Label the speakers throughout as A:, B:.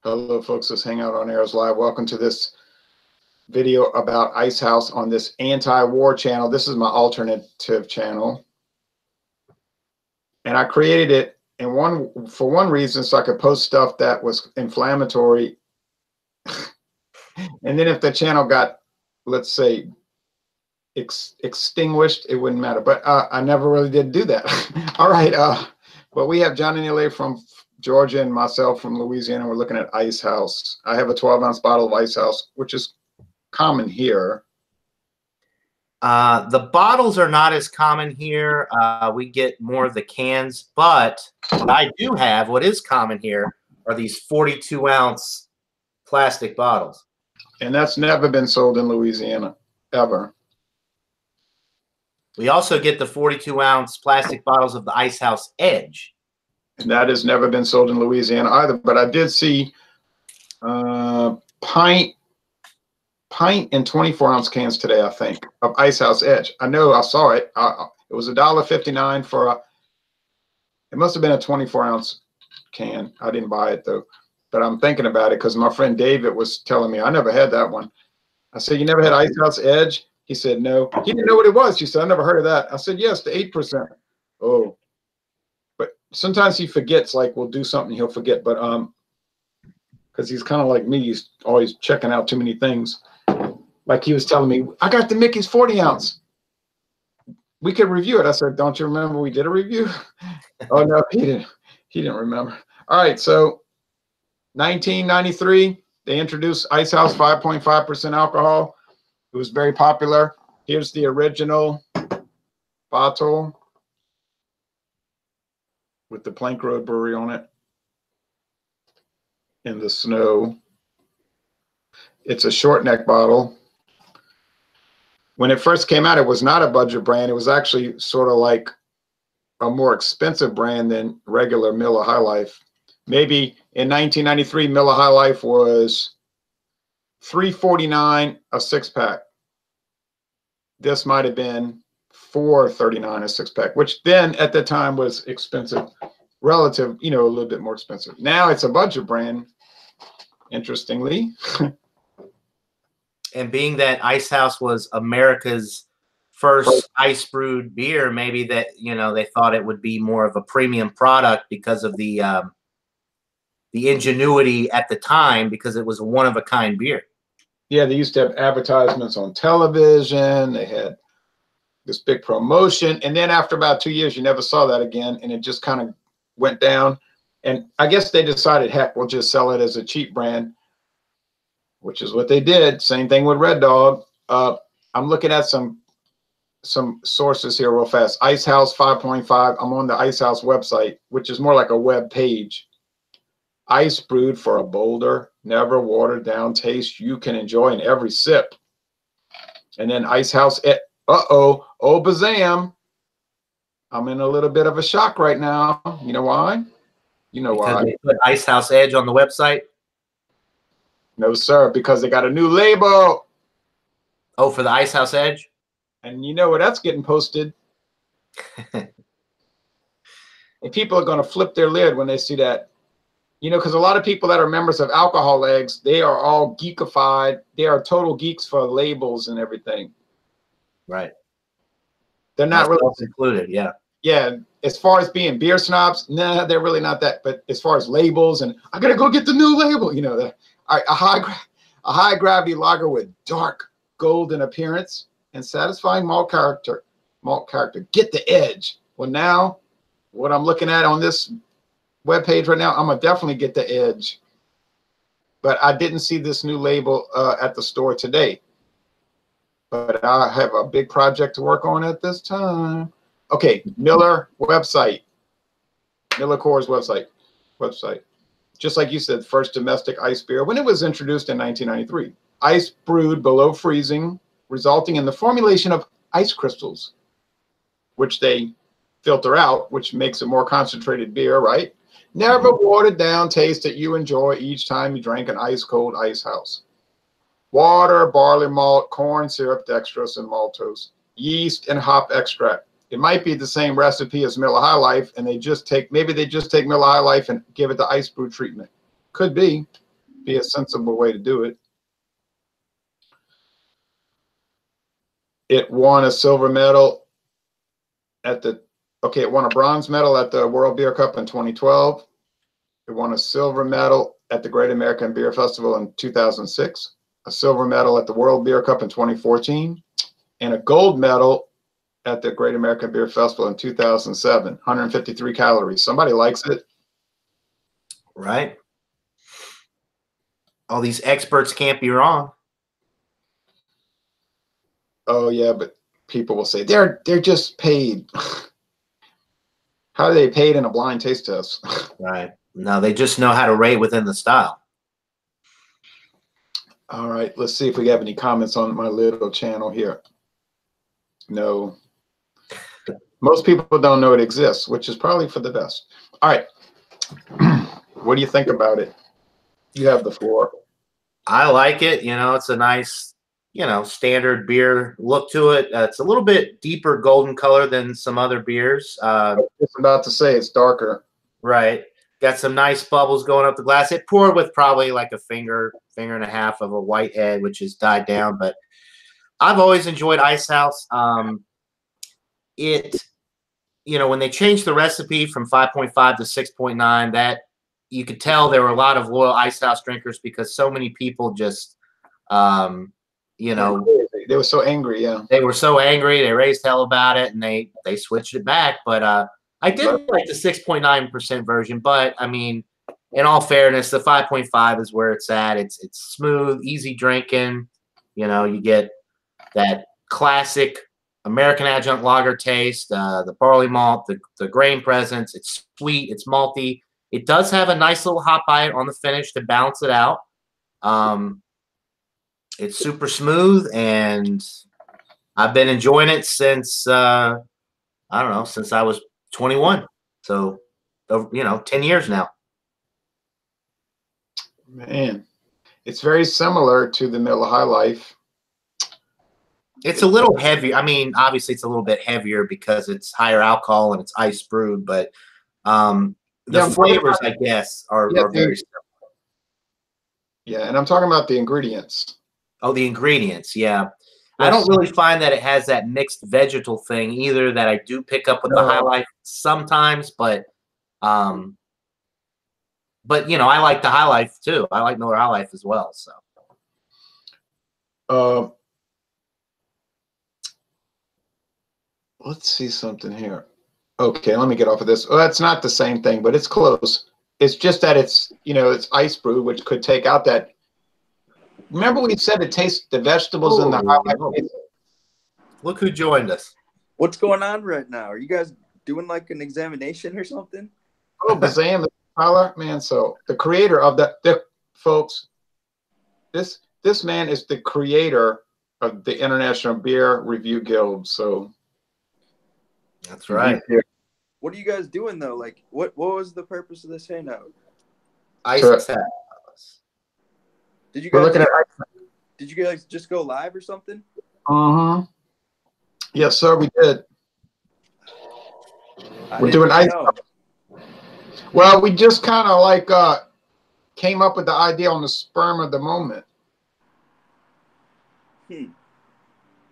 A: Hello, folks. Let's hang out on Arrows Live. Welcome to this video about Icehouse on this anti-war channel. This is my alternative channel, and I created it for one reason, so I could post stuff that was inflammatory. And then if the channel got, let's say, extinguished, it wouldn't matter. But I never really did do that. All right. But we have John and Elaine from Georgia and myself from Louisiana. We're looking at Icehouse. I have a 12-ounce bottle of Icehouse, which is common here.
B: The bottles are not as common here. We get more of the cans, but what I do have, what is common here, are these 42-ounce plastic bottles.
A: And that's never been sold in Louisiana, ever.
B: We also get the 42-ounce plastic bottles of the Icehouse Edge.
A: And that has never been sold in Louisiana either. But I did see pint and 24-ounce cans today, I think, of Icehouse Edge. I know I saw it. It was $1.59 for it must have been a 24-ounce can. I didn't buy it, though. But I'm thinking about it because my friend David was telling me. I never had that one. I said, you never had Icehouse Edge? He said, no. He didn't know what it was. He said, I never heard of that. I said, yes, the 8%. Oh. But sometimes he forgets, like we'll do something, he'll forget. But because he's kind of like me, he's always checking out too many things. Like he was telling me, I got the Mickey's 40-ounce. We could review it. I said, don't you remember we did a review? Oh, no, he didn't remember. All right, so 1993, they introduced Icehouse 5.5% alcohol. It was very popular. Here's the original bottle with the Plank Road Brewery on it in the snow. It's a short neck bottle. When it first came out, it was not a budget brand. It was actually sort of like a more expensive brand than regular Miller High Life. Maybe in 1993, Miller High Life was $3.49 a six-pack. This might have been $4.39 a six-pack, which then at the time was expensive, relative, a little bit more expensive. Now it's a budget brand, interestingly.
B: And being that Icehouse was America's first ice brewed beer, maybe that, they thought it would be more of a premium product because of the ingenuity at the time, because it was a one-of-a-kind beer.
A: Yeah, they used to have advertisements on television. They had this big promotion. And then after about 2 years, you never saw that again. And it just kind of went down. And I guess they decided, heck, we'll just sell it as a cheap brand, which is what they did. Same thing with Red Dog. I'm looking at some sources here real fast. Icehouse 5.5. I'm on the Icehouse website, which is more like a web page. Ice brewed for a bolder, never watered down taste you can enjoy in every sip. And then Icehouse, oh bazam. I'm in a little bit of a shock right now. You know why? You know why.
B: They put Icehouse Edge on the website?
A: No, sir, because they got a new label.
B: Oh, for the Icehouse Edge?
A: And you know where that's getting posted. And people are going to flip their lid when they see that. Because a lot of people that are members of Alcohol Eggs, they are all geekified. They are total geeks for labels and everything.
B: Right.
A: They're not really
B: included. Yeah.
A: Yeah. As far as being beer snobs, nah, they're really not that. But as far as labels and I got to go get the new label, a high gravity lager with dark golden appearance and satisfying malt character. Get the edge. Well, now what I'm looking at on this web page right now, I'm gonna definitely get the edge. But I didn't see this new label at the store today. But I have a big project to work on at this time. Okay, MillerCoors website. Just like you said, first domestic ice beer when it was introduced in 1993. Ice brewed below freezing, resulting in the formulation of ice crystals, which they filter out, which makes a more concentrated beer, right? Never watered down taste that you enjoy each time you drink an ice cold Icehouse. Water, barley malt, corn syrup, dextrose, and maltose, yeast, and hop extract. It might be the same recipe as Miller High Life, and maybe they just take Miller High Life and give it the ice brew treatment. Could be. be a sensible way to do it. It won a silver medal at the, okay, it won a bronze medal at the World Beer Cup in 2012. It won a silver medal at the Great American Beer Festival in 2006, a silver medal at the World Beer Cup in 2014, and a gold medal at the Great American Beer Festival in 2007. 153 calories. Somebody likes it.
B: Right. All these experts can't be wrong.
A: Oh yeah, but people will say they're just paid. How are they paid in a blind taste test?
B: Right. No, they just know how to rate within the style.
A: All right, let's see if we have any comments on my little channel here. No. Most people don't know it exists, which is probably for the best. All right. What do you think about it? You have the floor.
B: I like it. You know, it's a nice, you know, standard beer look to it. It's a little bit deeper golden color than some other beers.
A: I was just about to say it's darker.
B: Right. Got some nice bubbles going up the glass. It poured with probably like a finger and a half of a white head, which has died down. But I've always enjoyed Icehouse. It, you know, when they changed the recipe from 5.5 to 6.9, that you could tell there were a lot of loyal Icehouse drinkers because so many people just, you know,
A: they were so angry. Yeah,
B: they were so angry. They raised hell about it, and they switched it back. But I did like the 6.9% version. But I mean, in all fairness, the 5.5 is where it's at. It's smooth, easy drinking. You know, you get that classic American adjunct lager taste, the barley malt, the grain presence. It's sweet, it's malty. It does have a nice little hop bite on the finish to balance it out. It's super smooth, and I've been enjoying it since I don't know, since I was 21. So, you know, 10 years now.
A: Man, it's very similar to the Miller High Life.
B: It's a little heavy. I mean, obviously, it's a little bit heavier because it's higher alcohol and it's ice brewed, but the flavors, I guess, are very similar.
A: Yeah, and I'm talking about the ingredients.
B: Oh, the ingredients, yeah. I don't really find that it has that mixed vegetal thing either that I do pick up with the High Life sometimes, but you know, I like the High Life too. I like Miller High Life as well. So
A: let's see something here. Okay, let me get off of this. Well, it's not the same thing, but it's close. It's just that it's, you know, it's ice brewed, which could take out that. Remember we said it tastes the vegetables in the High Life.
B: Look who joined us.
C: What's going on right now? Are you guys doing like an examination or something?
A: Oh, Bazam, Tyler, man. So the creator of the folks, this man is the creator of the International Beer Review Guild. So
B: that's right.
C: What are you guys doing though? Like, what was the purpose of this hangout?
B: Icehouse.
C: Did you
A: We're
C: guys
A: looking at
C: did you guys just go live or something?
A: Yes, sir, we did. We're doing ice. Well, we just kind of like came up with the idea on the spur of the moment.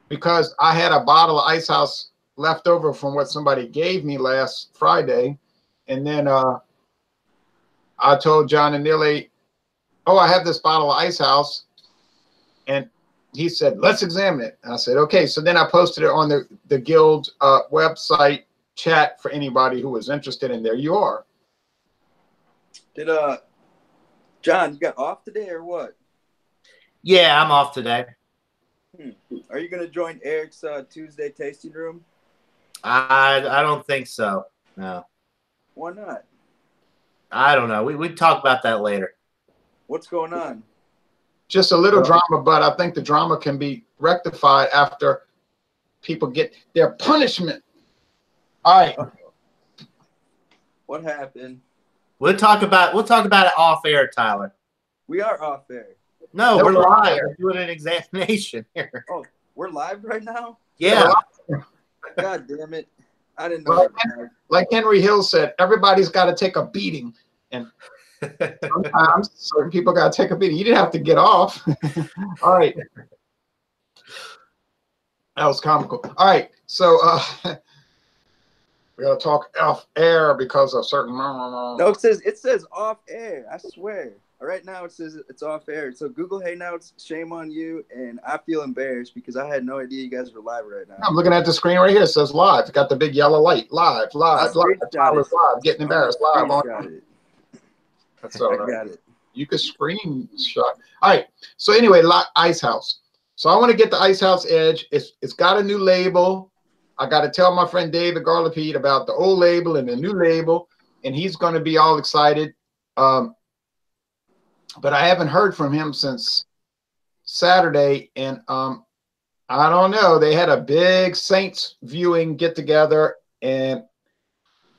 A: Because I had a bottle of Icehouse left over from what somebody gave me last Friday. And then I told John and Neely, oh, I have this bottle of Icehouse. And he said, let's examine it. And I said, okay. So then I posted it on the Guild website chat for anybody who was interested, and there you are.
C: Did John, you got off today or what?
B: Yeah, I'm off today.
C: Are you going to join Eric's Tuesday tasting room?
B: I don't think so. No.
C: Why not?
B: I don't know. We talk about that later.
C: What's going on?
A: Just a little drama, but I think the drama can be rectified after people get their punishment. All right.
C: What happened?
B: We'll talk about it off air, Tyler.
C: We are off air.
B: No, we're live. We're doing an examination here.
C: Oh, we're live right now?
B: Yeah.
C: God damn it. I didn't know.
A: Like Henry Hill said, everybody's got to take a beating. And sometimes certain people got to take a beating. You didn't have to get off. All right. That was comical. All right. So we're going to talk off air because of certain.
C: No, it says off air. I swear. Right now it says it's off air. So Google Hangouts, shame on you, and I feel embarrassed because I had no idea you guys were live right now.
A: I'm looking at the screen right here. It says live. It's got the big yellow light. Live. Tyler's live. Getting embarrassed. Live on. That's all right.
C: I got it.
A: You could screenshot. All right. So anyway, Icehouse. So I want to get the Icehouse Edge. It's got a new label. I got to tell my friend David Garlapede about the old label and the new label, and he's going to be all excited. But I haven't heard from him since Saturday, and I don't know. They had a big Saints viewing get together, and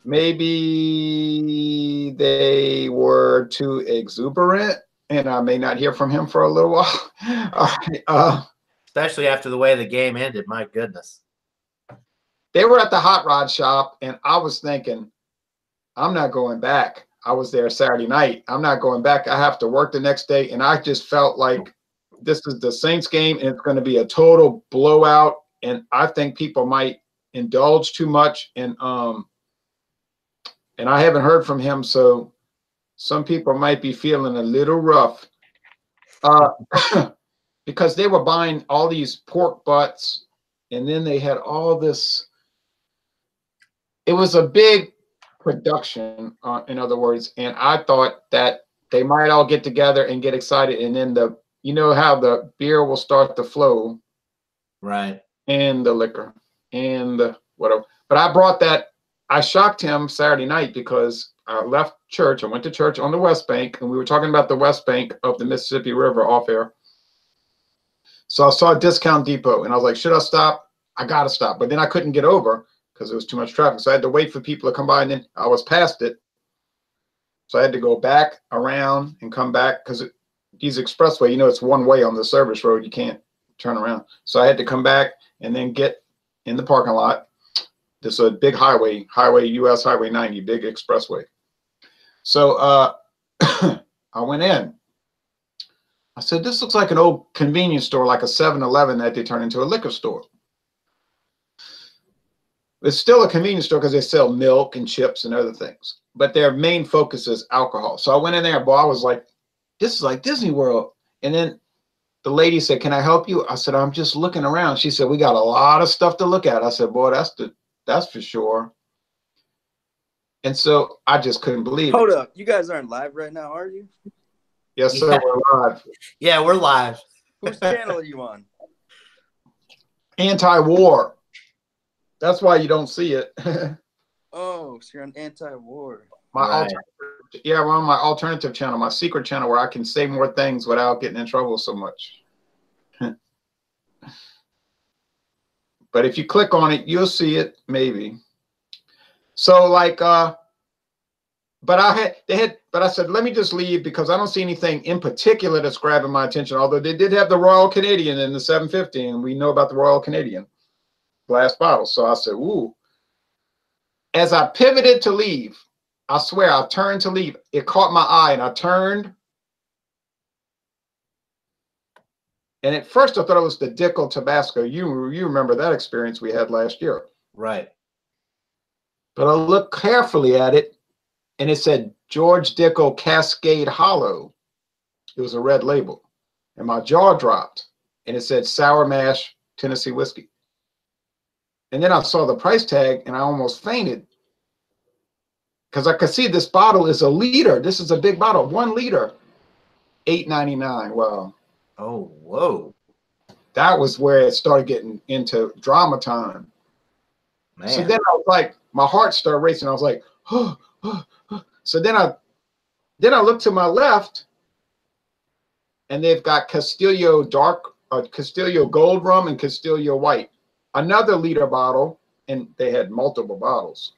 A: maybe they were too exuberant, and I may not hear from him for a little while. All right,
B: especially after the way the game ended. My goodness.
A: They were at the hot rod shop, and I was thinking, I'm not going back. I was there Saturday night. I'm not going back. I have to work the next day. And I just felt like this is the Saints game and it's going to be a total blowout. And I think people might indulge too much. And I haven't heard from him. So some people might be feeling a little rough because they were buying all these pork butts. And then they had all this. It was a big production, in other words, and I thought that they might all get together and get excited, and then you know how the beer will start to flow,
B: right?
A: And the liquor and the whatever. But I shocked him Saturday night because I left church. I went to church on the West Bank, and we were talking about the West Bank of the Mississippi River off air. So I saw a Discount Depot, and I was like, should I stop? I gotta stop. But then I couldn't get over because there was too much traffic. So I had to wait for people to come by, and then I was past it. So I had to go back around and come back because these expressway, you know, it's one way on the service road. You can't turn around. So I had to come back and then get in the parking lot. This is a big highway, US Highway 90, big expressway. So I went in. I said, this looks like an old convenience store, like a 7-Eleven that they turn into a liquor store. It's still a convenience store because they sell milk and chips and other things, but their main focus is alcohol. So I went in there, boy, I was like, this is like Disney World. And then the lady said, can I help you? I said, I'm just looking around. She said, we got a lot of stuff to look at. I said, boy, that's for sure. And so I just couldn't believe it.
C: Hold up. You guys aren't live right now, are you?
A: Yes, sir.
B: Yeah.
A: We're live.
B: Yeah, we're live.
C: Whose channel are you on?
A: Anti-war. That's why you don't see it.
C: Oh, so you're on anti-war.
A: We're on my alternative channel, my secret channel, where I can say more things without getting in trouble so much. But if you click on it, you'll see it, maybe. So like, but I said, let me just leave because I don't see anything in particular that's grabbing my attention. Although they did have the Royal Canadian in the 750, and we know about the Royal Canadian glass bottle. So I said, ooh. As I pivoted to leave, I swear I turned to leave. It caught my eye, and I turned. And at first, I thought it was the Dickel Tabasco. You remember that experience we had last year,
B: right?
A: But I looked carefully at it, and it said George Dickel Cascade Hollow. It was a red label, and my jaw dropped, and it said Sour Mash Tennessee Whiskey. And then I saw the price tag, and I almost fainted because I could see this bottle is a liter. This is a big bottle, 1 liter, $8.99. Wow.
B: Oh, whoa.
A: That was where it started getting into drama time. Man. So then I was like, my heart started racing. I was like, oh, oh, oh. So then I looked to my left, and they've got Castillo Castillo Gold Rum and Castillo White. Another liter bottle, and they had multiple bottles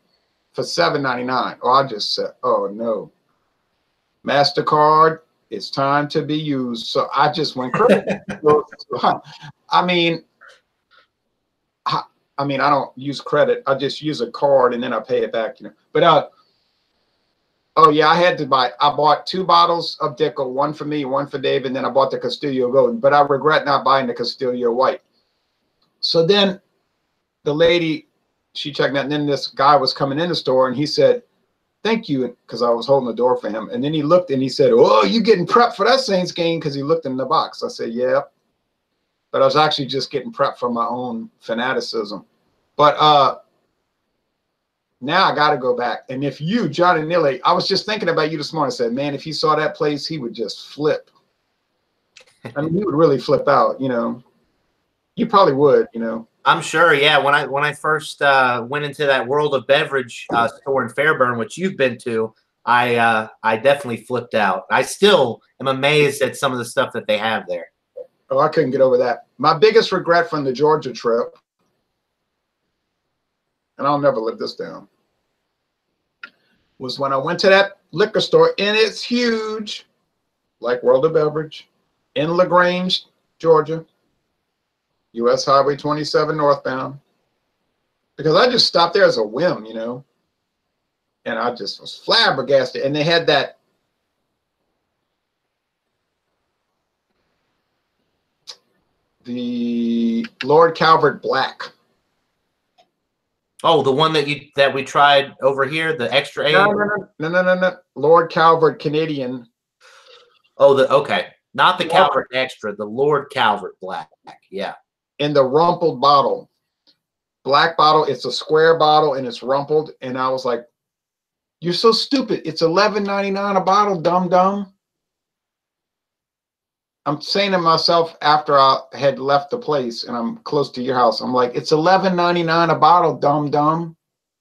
A: for $7.99. Oh, I just said, oh no. MasterCard, it's time to be used. So I just went crazy. I mean, I don't use credit. I just use a card and then I pay it back, you know. But Oh yeah, I had to buy. I bought 2 bottles of Dickel, one for me, one for David, and then I bought the Castillo Gold. But I regret not buying the Castillo White. So then the lady, she checked out, and then this guy was coming in the store, and he said, "Thank you," because I was holding the door for him. And then he looked and he said, "Oh, you getting prepped for that Saints game?" Because he looked in the box. I said, "Yeah," but I was actually just getting prepped for my own fanaticism. But now I got to go back. And if you, Johnny Nilly, I was just thinking about you this morning. I said, man, if he saw that place, he would just flip. I mean, he would really flip out, you know. You probably would, you know.
B: I'm sure, yeah. When I first went into that World of Beverage store in Fairburn, which you've been to, I definitely flipped out. I still am amazed at some of the stuff that they have there.
A: Oh, I couldn't get over that. My biggest regret from the Georgia trip, and I'll never live this down, was when I went to that liquor store, and it's huge, like World of Beverage, in LaGrange, Georgia, U.S. Highway 27 northbound, because I just stopped there as a whim, you know, and I just was flabbergasted. And they had that the Lord Calvert Black.
B: Oh, the one that we tried over here, the extra A.
A: No. Lord Calvert Canadian.
B: Oh, okay, not the Calvert Extra, the Lord Calvert Black. Yeah.
A: In the rumpled bottle, black bottle. It's a square bottle and it's rumpled. And I was like, "You're so stupid! It's $11.99 a bottle, dumb." I'm saying to myself after I had left the place and I'm close to your house, I'm like, "It's $11.99 a bottle, dumb.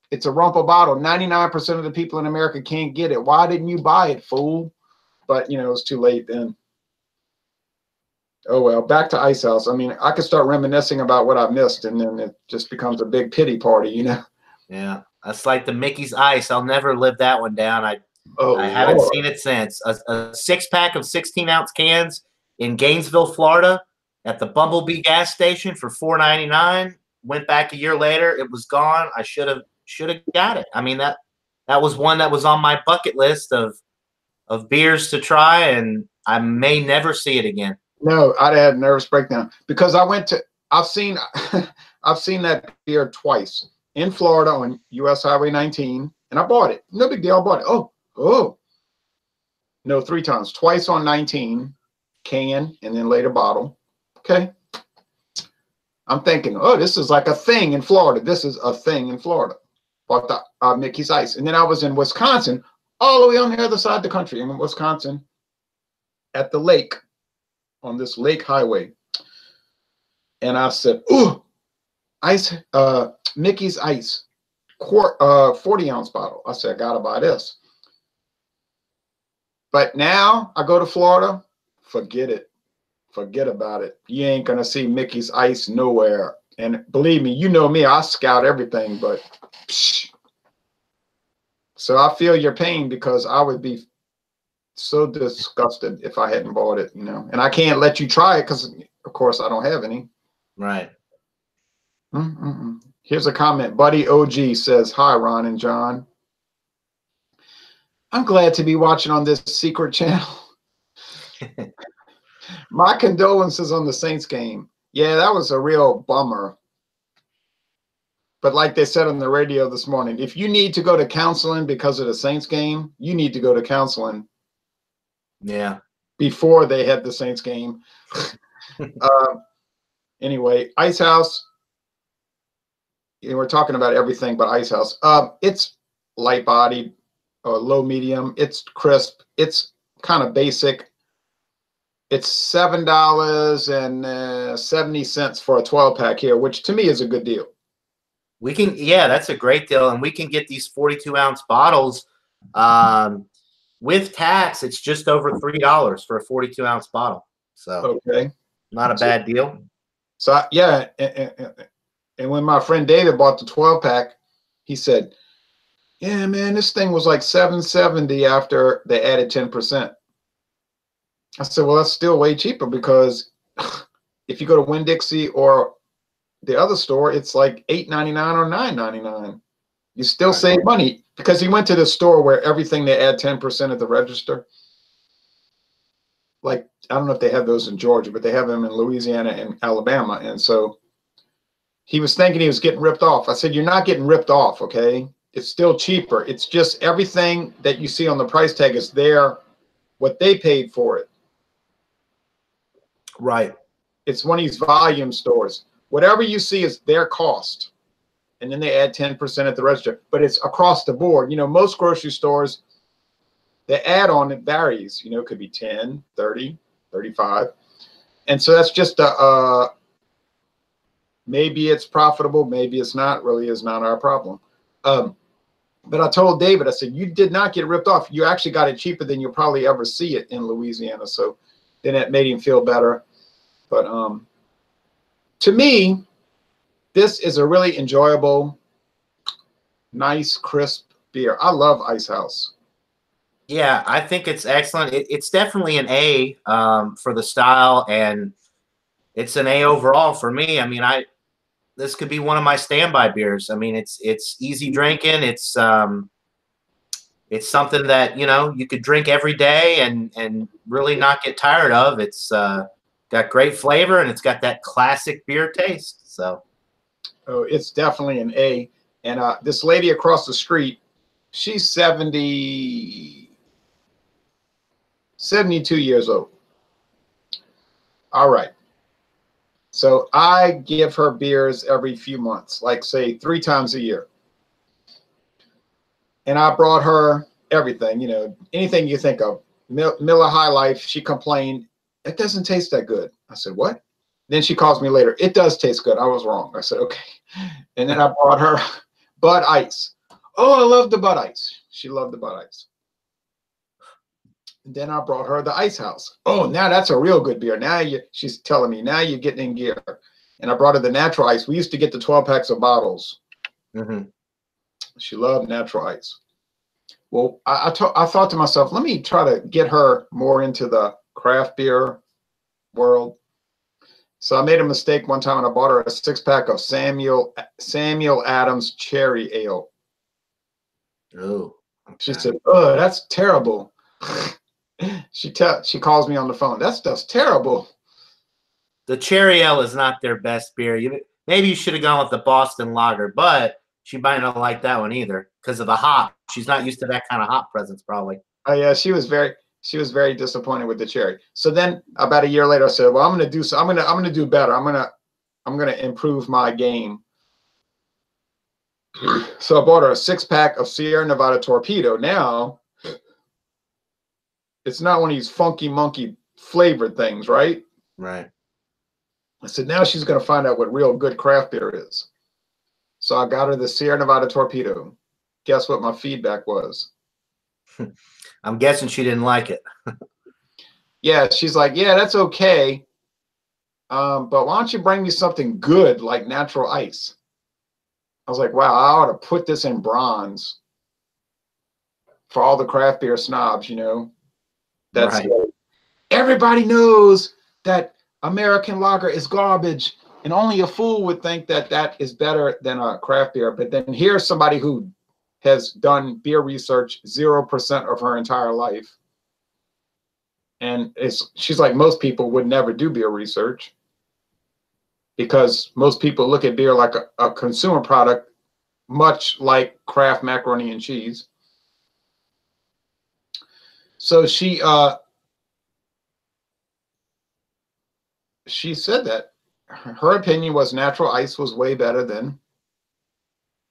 A: It's a rumpled bottle. 99% of the people in America can't get it. Why didn't you buy it, fool?" But you know, it was too late then. Oh well, back to Icehouse. I mean, I could start reminiscing about what I missed, and then it just becomes a big pity party, you know?
B: Yeah, that's like the Mickey's Ice. I'll never live that one down. I haven't
A: Lord.
B: seen it since. A 6-pack of 16-ounce cans in Gainesville, Florida, at the Bumblebee gas station for $4.99. Went back a year later, it was gone. I should have got it. I mean, that was one that was on my bucket list of beers to try, and I may never see it again.
A: No, I'd had a nervous breakdown because I've seen that beer twice in Florida on US Highway 19, and I bought it. No big deal, I bought it. Oh. No, 3 times. Twice on 19, can, and then later bottle. Okay. I'm thinking, oh, this is like a thing in Florida. This is a thing in Florida. Bought the Mickey's Ice. And then I was in Wisconsin, all the way on the other side of the country, in Wisconsin, at the lake, on this lake highway. And I said, ooh, Mickey's Ice, 40-ounce bottle. I said, I gotta buy this. But now I go to Florida, forget it. Forget about it. You ain't gonna see Mickey's Ice nowhere. And believe me, you know me, I scout everything, but psh. So I feel your pain because I would be so disgusted if I hadn't bought it, you know. And I can't let you try it because, of course, I don't have any.
B: Right.
A: Here's a comment. Buddy OG says, "Hi, Ron and John. I'm glad to be watching on this secret channel. My condolences on the Saints game. Yeah, that was a real bummer. But like they said on the radio this morning, if you need to go to counseling because of the Saints game, you need to go to counseling.
B: Yeah. Before
A: they had the Saints game." Anyway, Icehouse. You know, we're talking about everything but Icehouse. It's light bodied, low medium. It's crisp. It's kind of basic. It's $7.70 for a 12-pack here, which to me is a good deal.
B: Yeah, that's a great deal, and we can get these 42-ounce bottles with tax. It's just over $3 for a 42-ounce bottle. So
A: okay,
B: not a bad deal.
A: So yeah, and when my friend David bought the 12-pack, he said, "Yeah, man, this thing was like $7.70 after they added 10%." I said, "Well, that's still way cheaper because if you go to Winn-Dixie or the other store, it's like $8.99 or $9.99. You still save money because he went to the store where everything they add 10% at the register. Like, I don't know if they have those in Georgia, but they have them in Louisiana and Alabama. And so he was thinking he was getting ripped off. I said, you're not getting ripped off, okay? It's still cheaper. It's just everything that you see on the price tag is there, what they paid for it.
B: Right.
A: It's one of these volume stores. Whatever you see is their cost. And then they add 10% at the register. But it's across the board. You know, most grocery stores, the add-on, it varies. You know, it could be 10, 30, 35. And so that's just maybe it's profitable, maybe it's not. Really is not our problem. But I told David, I said, you did not get ripped off. You actually got it cheaper than you'll probably ever see it in Louisiana. So then it made him feel better. But to me, this is a really enjoyable, nice, crisp beer. I love Icehouse.
B: Yeah, I think it's excellent. It's definitely an A for the style, and it's an A overall for me. I mean, this could be one of my standby beers. I mean, it's easy drinking. It's something that, you know, you could drink every day and really not get tired of. It's got great flavor, and it's got that classic beer taste. So,
A: oh, it's definitely an A. And this lady across the street, she's 72 years old. All right. So I give her beers every few months, like say 3 times a year. And I brought her everything, you know, anything you think of. Miller High Life, she complained, it doesn't taste that good. I said, what? Then she calls me later. It does taste good. I was wrong. I said, okay. And then I brought her Bud Ice. Oh, I love the Bud Ice. She loved the Bud Ice. And then I brought her the Icehouse. Oh, now that's a real good beer. Now she's telling me, now you're getting in gear. And I brought her the natural ice. We used to get the 12 packs of bottles. Mm-hmm. She loved natural ice. Well, I thought to myself, let me try to get her more into the craft beer world. So I made a mistake one time, and I bought her a 6-pack of Samuel Adams Cherry Ale.
B: Oh, okay.
A: She said, "Oh, that's terrible." She calls me on the phone. That stuff's terrible.
B: The Cherry Ale is not their best beer. Maybe you should have gone with the Boston Lager, but she might not like that one either because of the hop. She's not used to that kind of hop presence, probably.
A: Oh yeah, she was very disappointed with the cherry. So then about a year later, I said, well, I'm gonna do do better. I'm gonna improve my game. So I bought her a 6-pack of Sierra Nevada Torpedo. Now it's not one of these funky monkey flavored things, right?
B: Right.
A: I said, now she's gonna find out what real good craft beer is. So I got her the Sierra Nevada Torpedo. Guess what my feedback was?
B: I'm guessing she didn't like it.
A: Yeah, she's like, yeah, that's okay. But why don't you bring me something good like natural ice? I was like, wow, I ought to put this in bronze for all the craft beer snobs, you know. That's right. Everybody knows that American lager is garbage, and only a fool would think that that is better than a craft beer. But then here's somebody who has done beer research 0% of her entire life. And she's like, most people would never do beer research because most people look at beer like a consumer product, much like Kraft macaroni and cheese. So she said that her opinion was natural ice was way better than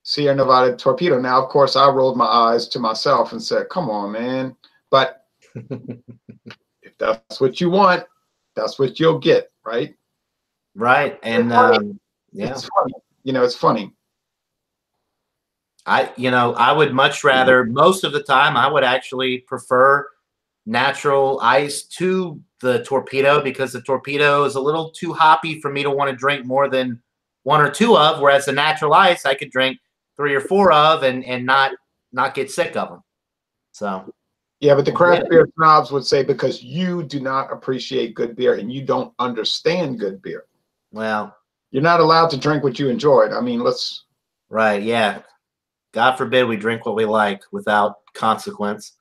A: Sierra Nevada Torpedo. Now, of course, I rolled my eyes to myself and said, come on, man. But if that's what you want, that's what you'll get, right?
B: Right. And yeah,
A: it's funny. You know, it's funny.
B: I would much rather, most of the time, I would actually prefer natural ice to the Torpedo because the Torpedo is a little too hoppy for me to want to drink more than 1 or 2 of, whereas the natural ice I could drink 3 or 4 of and not get sick of them. So
A: yeah, but the craft beer snobs would say because you do not appreciate good beer and you don't understand good beer.
B: Well,
A: you're not allowed to drink what you enjoyed. I mean, let's.
B: Right. Yeah. God forbid we drink what we like without consequence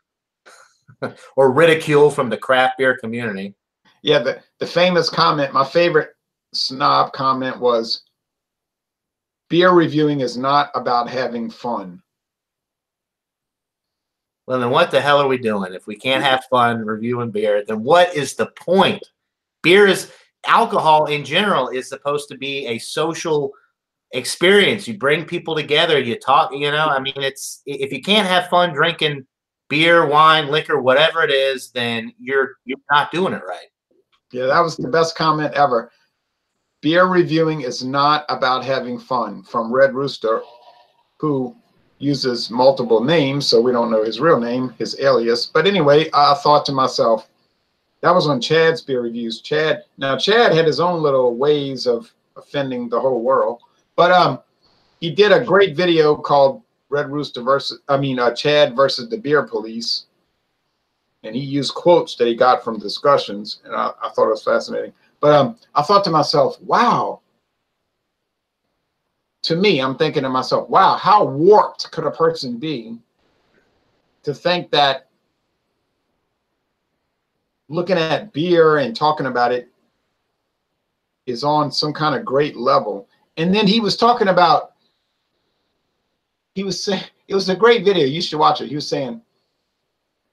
B: or ridicule from the craft beer community.
A: Yeah, the famous comment, my favorite snob comment was, beer reviewing is not about having fun.
B: Well, then what the hell are we doing? If we can't have fun reviewing beer, then what is the point? Beer is, alcohol in general is supposed to be a social experience. You bring people together, you talk, you know, I mean, it's, if you can't have fun drinking beer, wine, liquor, whatever it is, then you're not doing it right.
A: Yeah, that was the best comment ever. Beer reviewing is not about having fun, from Red Rooster, who uses multiple names, so we don't know his real name, his alias. But anyway, I thought to myself, that was on Chad's beer reviews. Chad had his own little ways of offending the whole world, but he did a great video called Red Rooster Chad versus the Beer Police, and he used quotes that he got from discussions, and I thought it was fascinating. But I thought to myself, wow. To me, I'm thinking to myself, wow, how warped could a person be to think that looking at beer and talking about it is on some kind of great level. And then he was talking about, he was saying, it was a great video, you should watch it. He was saying,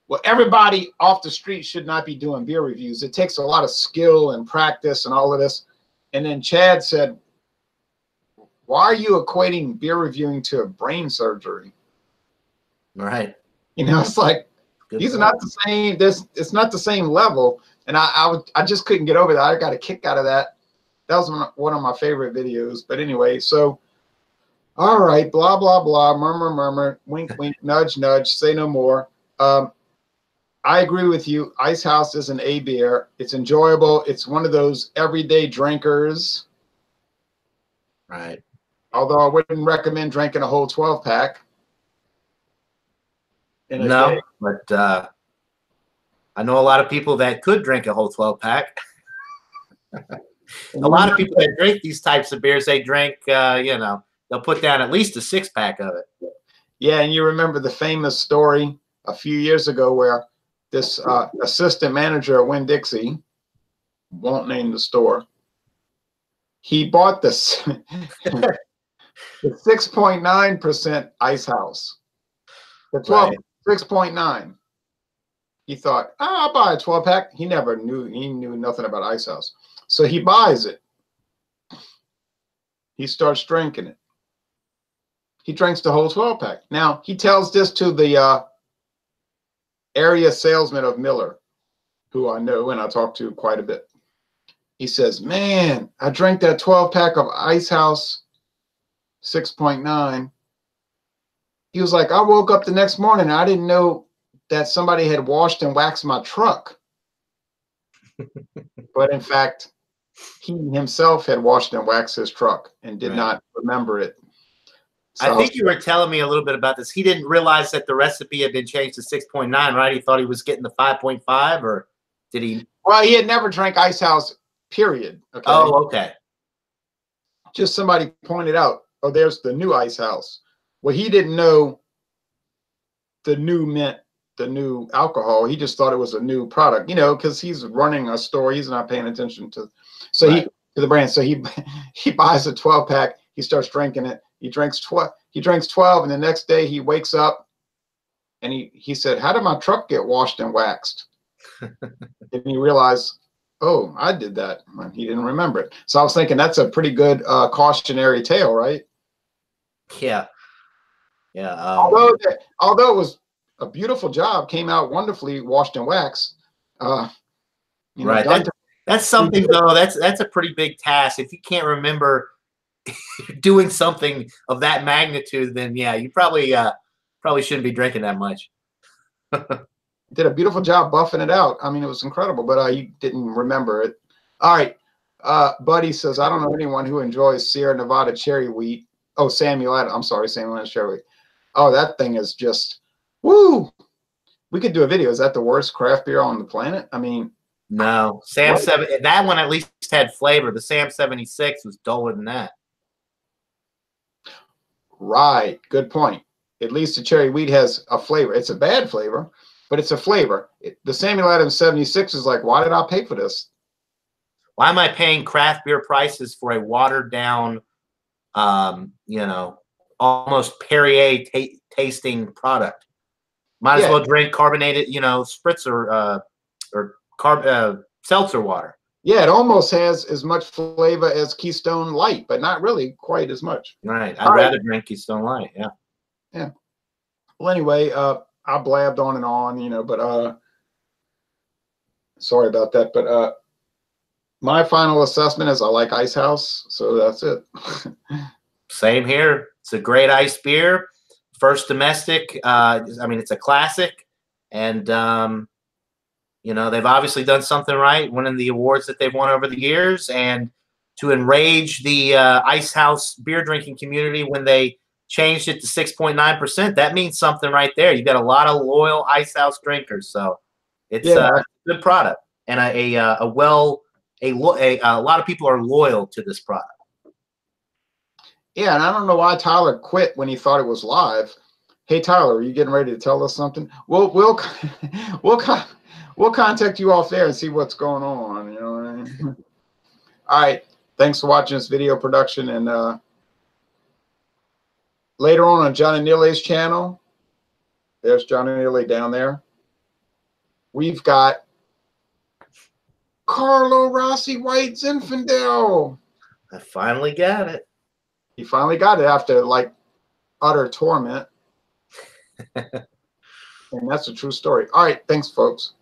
A: well, everybody off the street should not be doing beer reviews. It takes a lot of skill and practice and all of this. And then Chad said, why are you equating beer reviewing to a brain surgery?
B: Right.
A: You know, it's like, these are not the same. It's not the same level. And I just couldn't get over that. I got a kick out of that. That was one of my favorite videos. But anyway, so, all right, blah, blah, blah, murmur, murmur, wink, wink, nudge, nudge, say no more. I agree with you. Icehouse is an A beer. It's enjoyable. It's one of those everyday drinkers.
B: Right.
A: Although I wouldn't recommend drinking a whole 12-pack.
B: No, but I know a lot of people that could drink a whole 12-pack. A lot of people that drink these types of beers, they drink, you know, they'll put down at least a 6-pack of it.
A: Yeah, and you remember the famous story a few years ago where this assistant manager at Winn-Dixie, won't name the store, he bought this the 6.9% Icehouse. The 6.9. He thought, oh, I'll buy a 12-pack. He knew nothing about Icehouse. So he buys it. He starts drinking it. He drinks the whole 12-pack. Now, he tells this to the area salesman of Miller, who I know and I talk to quite a bit. He says, man, I drank that 12-pack of Icehouse 6.9. He was like, I woke up the next morning and I didn't know that somebody had washed and waxed my truck. But in fact, he himself had washed and waxed his truck and did not remember it.
B: So, I think you were telling me a little bit about this. He didn't realize that the recipe had been changed to 6.9, right? He thought he was getting the 5.5, or did he?
A: Well, he had never drank Icehouse, period. Okay?
B: Oh, okay.
A: Just somebody pointed out, oh, there's the new Icehouse. Well, he didn't know the new meant the new alcohol. He just thought it was a new product, you know, because he's running a store. He's not paying attention to, so to the brand. So he buys a 12-pack. He starts drinking it. He drinks 12, and the next day he wakes up and he said, how did my truck get washed and waxed? And he realized, oh, I did that. He didn't remember it. So I was thinking that's a pretty good cautionary tale, right?
B: Yeah. Yeah.
A: Although it was a beautiful job, came out wonderfully washed and waxed.
B: Right. That's something though. That's a pretty big task. If you can't remember doing something of that magnitude, then yeah, you probably shouldn't be drinking that much.
A: Did a beautiful job buffing it out. I mean, it was incredible, but you didn't remember it. All right. Buddy says, I don't know anyone who enjoys Sierra Nevada cherry wheat. Oh, Samuel Adams cherry wheat. Oh, that thing is just, woo. We could do a video. Is that the worst craft beer on the planet? I mean,
B: no. That one at least had flavor. The Sam 76 was duller than that.
A: Right. Good point. at least the cherry wheat has a flavor. It's a bad flavor, but it's a flavor. The Samuel Adams 76 is like, why did I pay for this?
B: Why am I paying craft beer prices for a watered down, you know, almost Perrier tasting product? Might as well drink carbonated, you know, spritzer or seltzer water.
A: Yeah, it almost has as much flavor as Keystone Light, but not really quite as much.
B: Right. I'd rather drink Keystone Light. Yeah.
A: Yeah. Well, anyway, I blabbed on and on, you know, but sorry about that. But my final assessment is I like Icehouse, so that's it.
B: Same here. It's a great ice beer. First domestic. I mean, it's a classic. And, you know, they've obviously done something right, winning the awards that they've won over the years. And to enrage the Icehouse beer drinking community when they changed it to 6.9%, that means something right there. You got a lot of loyal Icehouse drinkers. So it's a good product. And a lot of people are loyal to this product.
A: Yeah, and I don't know why Tyler quit when he thought it was live. Hey, Tyler, are you getting ready to tell us something? We'll contact you off there and see what's going on. You know what I mean? All right. Thanks for watching this video production. And later on Johnny Neely's channel, there's Johnny Neely down there. We've got Carlo Rossi White Zinfandel.
B: I finally got it.
A: He finally got it after like utter torment. And that's a true story. All right. Thanks, folks.